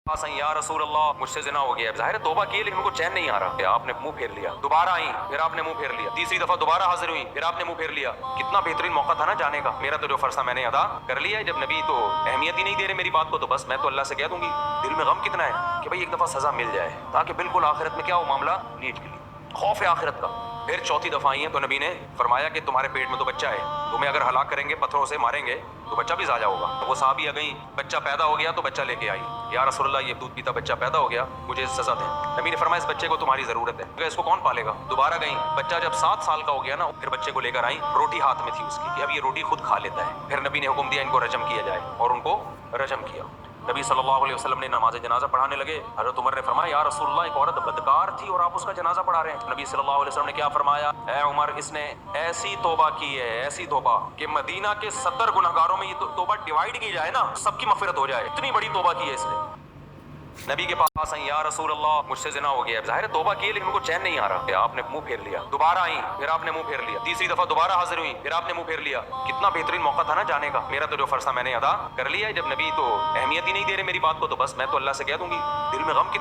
پاس آئیں، یا رسول اللہ مجھ سے زنا ہو گیا. ظاہر ہے توبہ کی لیکن ان کو چین نہیں آ رہا. آپ نے منہ پھیر لیا. دوبارہ آئیں، پھر آپ نے منہ پھیر لیا. تیسری دفعہ دوبارہ حاضر ہوئیں، پھر آپ نے منہ پھیر لیا. کتنا بہترین موقع تھا نا جانے کا. میرا تو جو فرض تھا میں نے ادا کر لیا ہے. جب نبی تو اہمیت ہی نہیں دے رہے میری بات کو، تو بس میں تو اللہ سے کہہ دوں گی. دل میں غم کتنا ہے کہ بھائی ایک دفعہ سزا مل جائے تاکہ بالکل آخرت میں کیا ہو معاملہ نیٹ کلین. خوف ہے آخرت کا. پھر چوتھی دفعہ آئی ہیں تو نبی نے فرمایا کہ تمہارے پیٹ میں تو بچہ ہے، تمہیں اگر ہلاک کریں گے پتھروں سے ماریں گے تو بچہ بھی ضائع ہوگا. وہ صحابی آ گئی، بچہ پیدا ہو گیا تو بچہ لے کے آئی. یا رسول اللہ یہ دودھ پیتا بچہ پیدا ہو گیا، مجھے سزا دیں. نبی نے فرمایا اس بچے کو تمہاری ضرورت ہے، اس کو کون پالے گا. دوبارہ گئیں، بچہ جب 7 سال کا ہو گیا نا، پھر بچے کو لے کر آئیں. روٹی ہاتھ میں تھی اس کی کہ اب یہ روٹی خود کھا لیتا ہے. پھر نبی نے حکم دیا ان کو رجم کیا جائے، اور ان کو رجم کیا. نبی صلی اللہ علیہ وسلم نے نماز جنازہ پڑھانے لگے. حضرت عمر نے فرمایا یا رسول اللہ ایک عورت بدکار تھی اور آپ اس کا جنازہ پڑھا رہے ہیں. نبی صلی اللہ علیہ وسلم نے کیا فرمایا، اے عمر اس نے ایسی توبہ کی ہے، ایسی توبہ کہ مدینہ کے 70 گنہگاروں میں یہ توبہ ڈیوائیڈ کی جائے نا، سب کی مغفرت ہو جائے. اتنی بڑی توبہ کی ہے اس نے. نبی کے پاس آئیں، یا رسول اللہ مجھ سے زنا ہو گیا. ظاہر ہے توبہ کی لیکن ان کو چین نہیں آ رہا. آپ نے منہ پھیر لیا. دوبارہ آئیں، پھر آپ نے منہ پھیر لیا. تیسری دفعہ دوبارہ حاضر ہوئیں، پھر آپ نے منہ پھیر لیا. کتنا بہترین موقع تھا نا جانے کا. میرا تو جو فرض تھا میں نے ادا کر لیا ہے. جب نبی تو اہمیت ہی نہیں دے رہے میری بات کو، تو بس میں تو اللہ سے کہہ دوں گی. دل میں غم کتنا